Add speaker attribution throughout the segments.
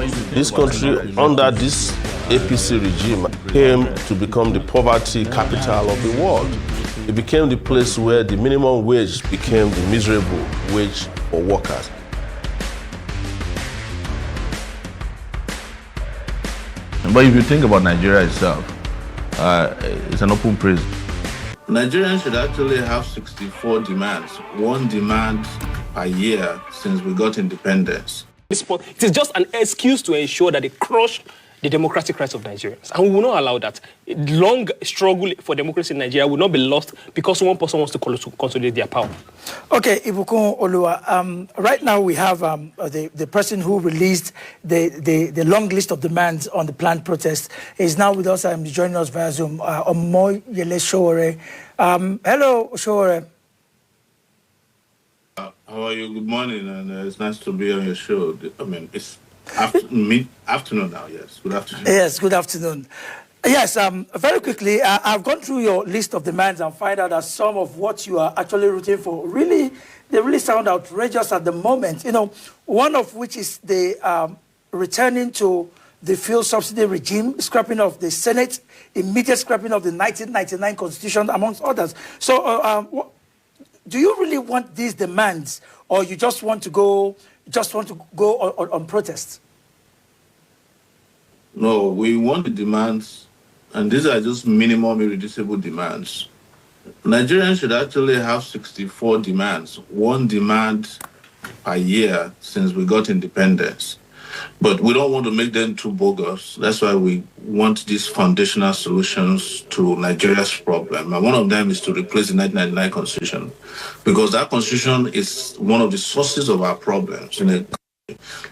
Speaker 1: This country, under this APC regime, came to become the poverty capital of the world. It became the place where the minimum wage became the miserable wage for workers.
Speaker 2: But if you think about Nigeria itself, it's an open prison.
Speaker 3: Nigerians should actually have 64 demands, one demand per year since we got independence.
Speaker 4: It is just an excuse to ensure that they crush the democratic rights of Nigerians. And we will not allow that. Long struggle for democracy in Nigeria will not be lost because one person wants to consolidate their power.
Speaker 5: Okay, Ibukun Oluwa, right now we have the person who released the long list of demands on the planned protest is now with us and joining us via Zoom, Omoyele Sowore. Hello, Sowore.
Speaker 3: How are you? Good morning, and it's nice to be on your show. I mean, it's afternoon now, yes. Good afternoon.
Speaker 5: Yes, good afternoon. Yes, very quickly, I've gone through your list of demands and find out that some of what you are actually rooting for they really sound outrageous at the moment. You know, one of which is the returning to the fuel subsidy regime, scrapping of the Senate, immediate scrapping of the 1999 Constitution, amongst others. So, do you really want these demands, or you just want to go on protest?
Speaker 3: No, we want the demands, and these are just minimum irreducible demands. Nigerians should actually have 64 demands, one demand per year since we got independence. But we don't want to make them too bogus. That's why we want these foundational solutions to Nigeria's problem. And one of them is to replace the 1999 Constitution, because that Constitution is one of the sources of our problems.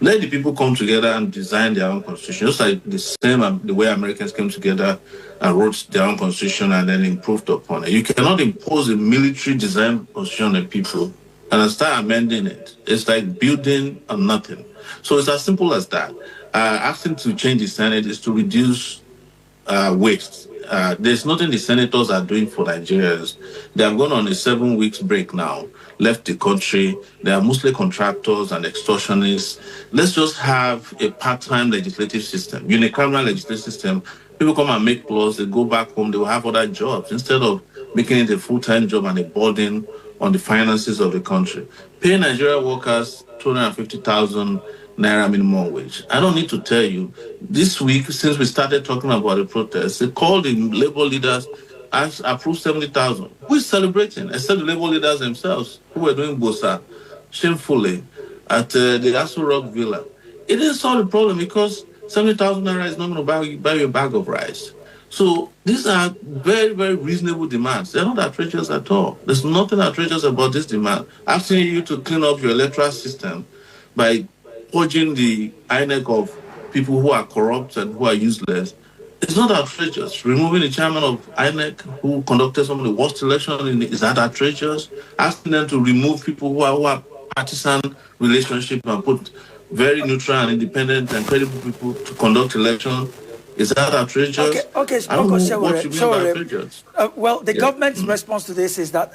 Speaker 3: Let the people come together and design their own Constitution, just like the way Americans came together and wrote their own Constitution and then improved upon it. You cannot impose a military design Constitution on people and start amending it. It's like building on nothing. So it's as simple as that. Asking to change the Senate is to reduce waste. There's nothing the senators are doing for Nigerians. They have gone on a 7 weeks break now, left the country. They are mostly contractors and extortionists. Let's just have a part-time legislative system, unicameral legislative system. People come and make laws, they go back home, they will have other jobs instead of making it a full-time job and a burden on the finances of the country. Pay Nigerian workers 250,000 Naira minimum wage. I don't need to tell you, this week, since we started talking about the protests, they called the labor leaders and approved 70,000. Who is celebrating, except the labor leaders themselves, who were doing bosa shamefully at the Aso Rock Villa. It didn't solve the problem because 70,000 Naira is not going to buy you a bag of rice. So these are very, very reasonable demands. They're not outrageous at all. There's nothing outrageous about this demand. Asking you to clean up your electoral system by purging the INEC of people who are corrupt and who are useless, it's not outrageous. Removing the chairman of INEC who conducted some of the worst elections, is that outrageous? Asking them to remove people who are partisan relationship and put very neutral and independent and credible people to conduct elections, is that outrageous?
Speaker 5: Okay,
Speaker 3: I don't know what you mean by outrageous.
Speaker 5: Well, the government's response to this is that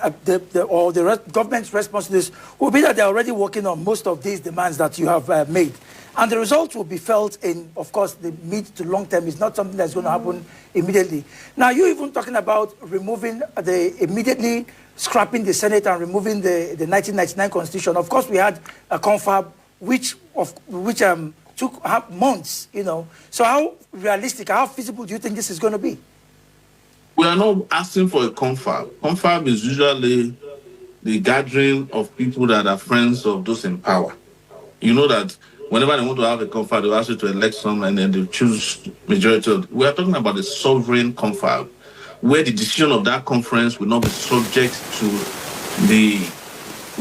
Speaker 5: government's response to this will be that they're already working on most of these demands that you have made. And the results will be felt in, of course, the mid to long term. It's not something that's going to happen immediately. Now, you're even talking about immediately scrapping the Senate and removing the 1999 Constitution. Of course, we had a confab which took months, So how realistic, how feasible do you think this is going to be?
Speaker 3: We are not asking for a confab. Confab is usually the gathering of people that are friends of those in power. You know that whenever they want to have a confab, they ask you to elect someone and then they choose majority. We are talking about a sovereign confab, where the decision of that conference will not be subject to the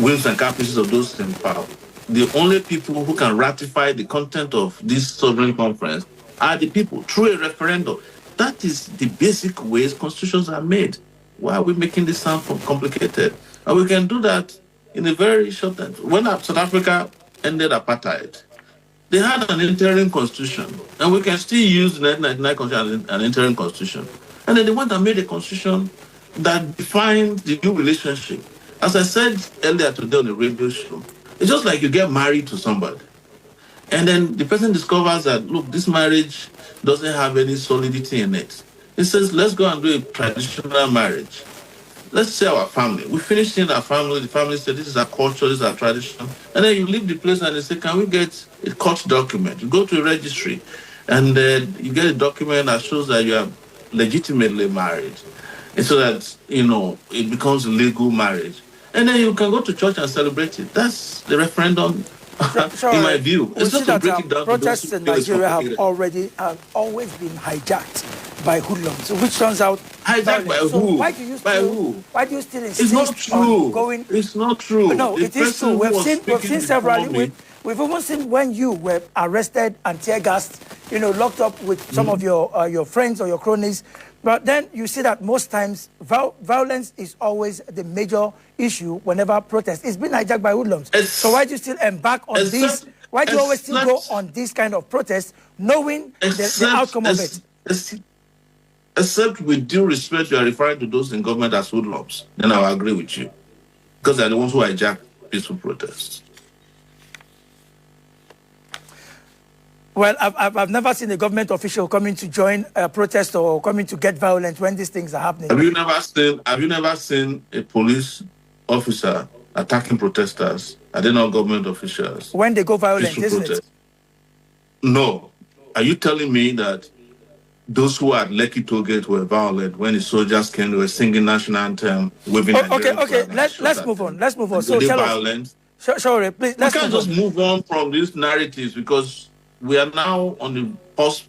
Speaker 3: whims and caprices of those in power. The only people who can ratify the content of this sovereign conference are the people through a referendum. That is the basic ways constitutions are made. Why are we making this sound complicated? And we can do that in a very short time. When South Africa ended apartheid, they had an interim constitution, and we can still use the 1999 constitution as an interim constitution. And then they went and made a constitution that defined the new relationship. As I said earlier today on the radio show, it's just like you get married to somebody. And then the person discovers that, look, this marriage doesn't have any solidity in it. He says, let's go and do a traditional marriage. Let's say our family. We finish in our family. The family said, this is our culture, this is our tradition. And then you leave the place and they say, can we get a court document? You go to a registry and you get a document that shows that you are legitimately married. And so that, it becomes a legal marriage. And then you can go to church and celebrate it. That's the referendum, in my view.
Speaker 5: We see that protests in Nigeria have always been hijacked by hoodlums, which turns out
Speaker 3: hijacked by
Speaker 5: so
Speaker 3: who?
Speaker 5: Why do you still insist
Speaker 3: it's not true.
Speaker 5: on going?
Speaker 3: It's not true.
Speaker 5: No, it is true. We've seen several. We've even seen when you were arrested and tear gassed, locked up with some of your friends or your cronies. But then you see that most times violence is always the major issue whenever protest. It's been hijacked by hoodlums. So why do you still embark on this? Why do you always still go on this kind of protest, knowing the outcome of it?
Speaker 3: Except with due respect, you are referring to those in government as hoodlums. Then I'll agree with you. Because they're the ones who hijack peaceful protests.
Speaker 5: Well, I've never seen a government official coming to join a protest or coming to get violent when these things are happening.
Speaker 3: Have you never seen a police officer attacking protesters? Are they not government officials?
Speaker 5: When they go violent, isn't it?
Speaker 3: No. Are you telling me that those who are at Lekki Tollgate were violent when the soldiers came, they were singing national anthem, waving
Speaker 5: Okay. Let's move on. So tell us. Sure, please.
Speaker 3: We can't just move on from these narratives because we are now on the cusp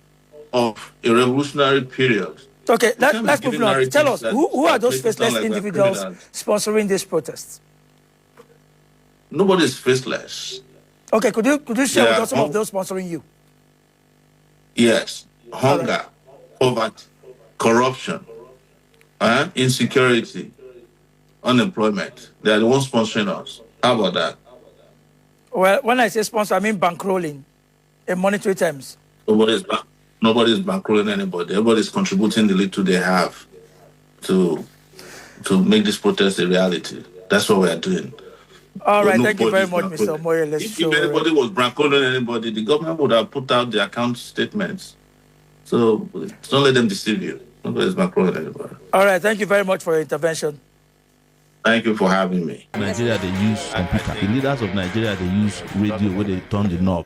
Speaker 3: of a revolutionary period.
Speaker 5: Okay, let's move on. Tell us, who are those faceless individuals sponsoring these protests?
Speaker 3: Nobody is faceless.
Speaker 5: Okay, could you share with us some of those sponsoring you?
Speaker 3: Yes, hunger, poverty, corruption, insecurity, unemployment. They are the ones sponsoring us. How about that?
Speaker 5: Well, when I say sponsor, I mean bankrolling in monetary terms.
Speaker 3: Nobody's bankrolling anybody. Everybody's contributing the little they have to make this protest a reality. That's what we are doing.
Speaker 5: All right, thank you very much, Mr. Omoyele Sowore.
Speaker 3: If anybody was bankrolling anybody, the government would have put out the account statements. So don't let them deceive you. Nobody's bankrolling anybody.
Speaker 5: All right, thank you very much for your intervention.
Speaker 3: Thank you for having me.
Speaker 2: Nigeria, they use computer. The leaders of Nigeria, they use radio where they turn the knob.